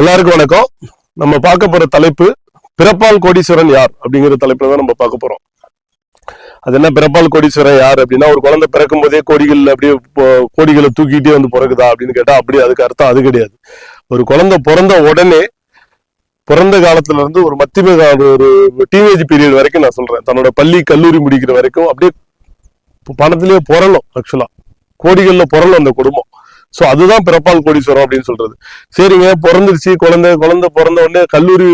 எல்லாருக்கும் வணக்கம். நம்ம பார்க்க போற தலைப்பு பிறப்பால் கோடீஸ்வரன் யார் அப்படிங்கிற தலைப்புல தான் நம்ம பார்க்க போறோம். அது என்ன பிறப்பால் கோடீஸ்வரன் யார் அப்படின்னா, ஒரு குழந்தை பிறக்கும் போதே கோடிகள் அப்படியே கோடிகளை தூக்கிட்டே வந்து பிறகுதா அப்படின்னு கேட்டா அப்படி அதுக்கு அர்த்தம் அது கிடையாது. ஒரு குழந்தை பிறந்த உடனே பிறந்த காலத்துல இருந்து ஒரு மத்திய ஒரு டீனேஜ் பீரியட் வரைக்கும் நான் சொல்றேன், தன்னோட பள்ளி கல்லூரி முடிக்கிற வரைக்கும் அப்படியே பணத்திலேயே புரளும். ஆக்சுவலா கோடிகள்ல புரளும் அந்த குடும்பம். சோ அதுதான் பிறப்பால் கோடீஸ்வரம் அப்படின்னு சொல்றது. சரிங்க, பிறந்துருச்சு, குழந்தை பிறந்த உடனே கல்லூரி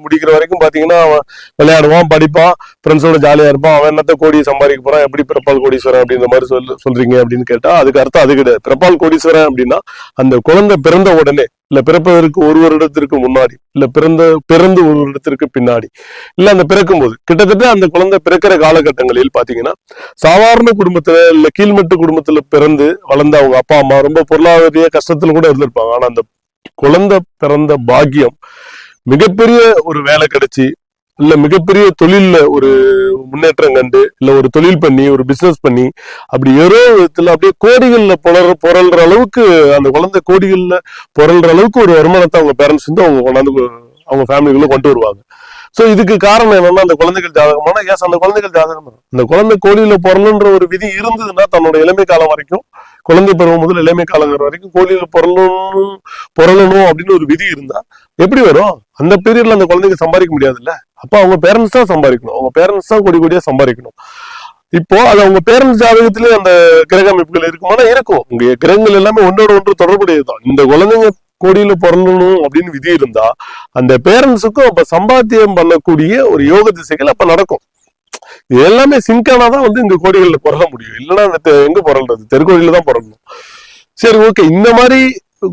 முடிக்கிற வரைக்கும் பாத்தீங்கன்னா அவன் விளையாடுவான், படிப்பான், ஃப்ரெண்ட்ஸோட ஜாலியா இருப்பான், அவன் என்னத்த கோடியை சம்பாதிக்க போறான், எப்படி பிறப்பால் கோடீஸ்வரன் அப்படின்ற மாதிரி சொல்றீங்க அப்படின்னு கேட்டா அதுக்கு அர்த்தம் அது கிடையாது. பிறப்பால் கோடீஸ்வரன் அப்படின்னா அந்த குழந்தை பிறந்த உடனே, இல்ல பிறப்பதற்கு ஒரு வருடத்திற்கு முன்னாடி, இல்ல பிறந்து ஒரு வருடத்திற்கு பின்னாடி, இல்ல அந்த பிறக்கும் போது, கிட்டத்தட்ட அந்த குழந்தை பிறக்கிற காலகட்டங்களில் பாத்தீங்கன்னா சாதாரண குடும்பத்துல இல்ல கீழ்மட்டு குடும்பத்துல பிறந்து வளர்ந்த அவங்க அப்பா அம்மா ரொம்ப பொருளாதார கஷ்டத்துல கூட இருந்திருப்பாங்க. ஆனா அந்த குழந்தை பிறந்த பாக்கியம் மிகப்பெரிய ஒரு வேலை கிடைச்சி, இல்ல மிகப்பெரிய தொழில்ல ஒரு முன்னேற்றம் கண்டு, இல்ல ஒரு தொழில் பண்ணி ஒரு பிசினஸ் பண்ணி அப்படி ஏதோ விதத்துல அப்படியே கோடிகள்ல புரள்ற அளவுக்கு அந்த குழந்தை கோடிகள்ல புரள்ற அளவுக்கு ஒரு வருமானத்தை அவங்க பேரண்ட்ஸ் வந்து அவங்க கொண்டாந்து அவங்க ஃபேமிலிக்குள்ள கொண்டு வருவாங்க. சோ இதுக்கு காரணம் என்னன்னா அந்த குழந்தைகள் ஜாதகமான அந்த குழந்தைகள் ஜாதகம் அந்த குழந்தை கோடியில புரளுன்ற ஒரு விதி இருந்ததுன்னா தன்னோட இளமை காலம் வரைக்கும், குழந்தை பருவம் முதல் இளமை காலங்கிற வரைக்கும் கோடியில புரளணும் அப்படின்னு ஒரு விதி இருந்தா எப்படி வரும்? அந்த பீரியட்ல அந்த குழந்தைக்கு சம்பாதிக்க முடியாதுல்ல. அப்ப அவங்க பேரண்ட்ஸ் தான் சம்பாதிக்கணும், அவங்க பேரண்ட்ஸ் தான் கோடியா சம்பாதிக்கணும். இப்போ அது அவங்க பேரண்ட்ஸ் ஜாதகத்திலேயே அந்த கிரக அமைப்புகள் இருக்குமானா இருக்கும். உங்க கிரகங்கள் எல்லாமே ஒன்றோட ஒன்று தொடர்புடையதுதான். இந்த குழந்தைங்க கோடியில பிறந்தணும் அப்படின்னு விதி இருந்தா அந்த பேரண்ட்ஸுக்கும் அப்ப சம்பாத்தியம் பண்ணக்கூடிய ஒரு யோக திசைகள் அப்ப நடக்கும். இது எல்லாமே சிங்கானாதான் வந்து இந்த கோடிகள்ல புரள முடியும். இல்லைன்னா எங்க புரள்றது? தெருக்கோடியில தான் புரளணும். சரி, ஓகே. இந்த மாதிரி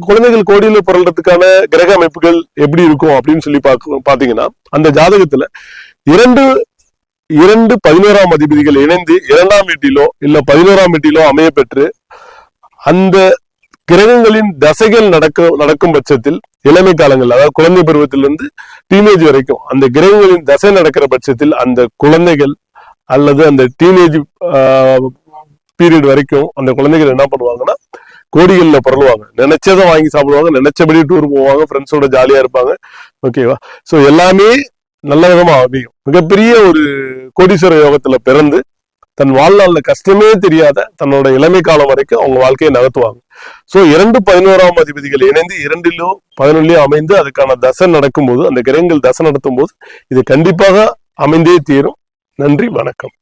குழந்தைகள் கோடியில புரள்றதுக்கான கிரக அமைப்புகள் எப்படி இருக்கும் அப்படின்னு சொல்லி பாத்தீங்கன்னா, அந்த ஜாதகத்துல இரண்டு 11ஆம் அதிபதிகள் இணைந்து 2ஆம் வீட்டிலோ இல்ல 11ஆம் வீட்டிலோ அமைய பெற்று அந்த கிரகங்களின் தசைகள் நடக்கும் பட்சத்தில் இளமை காலங்கள், அதாவது குழந்தை பருவத்திலிருந்து டீனேஜ் வரைக்கும் அந்த கிரகங்களின் தசை நடக்கிற பட்சத்தில் அந்த குழந்தைகள் அல்லது அந்த டீனேஜ் பீரியட் வரைக்கும் அந்த குழந்தைகள் என்ன பண்ணுவாங்கன்னா கோடிகள்ல புரளுவாங்க. நினைச்சதை வாங்கி சாப்பிடுவாங்க, நினைச்சபடி டூர் போவாங்க, ஃப்ரெண்ட்ஸோட ஜாலியா இருப்பாங்க. ஓகேவா? சோ எல்லாமே நல்ல விதமா அமையும். மிகப்பெரிய ஒரு கோடீஸ்வர யோகத்துல பிறந்து தன் வாழ்நாள்ல கஷ்டமே தெரியாத தன்னோட இளமை காலம் வரைக்கும் அவங்க வாழ்க்கையை நகர்த்துவாங்க. சோ 11ஆம் அதிபதிகள் இணைந்து 2லோ 11லயோ அமைந்து அதுக்கான தசை நடக்கும்போது, அந்த கிரகங்கள் தசை நடத்தும் போது இது கண்டிப்பாக அமைந்தே தீரும். நன்றி, வணக்கம்.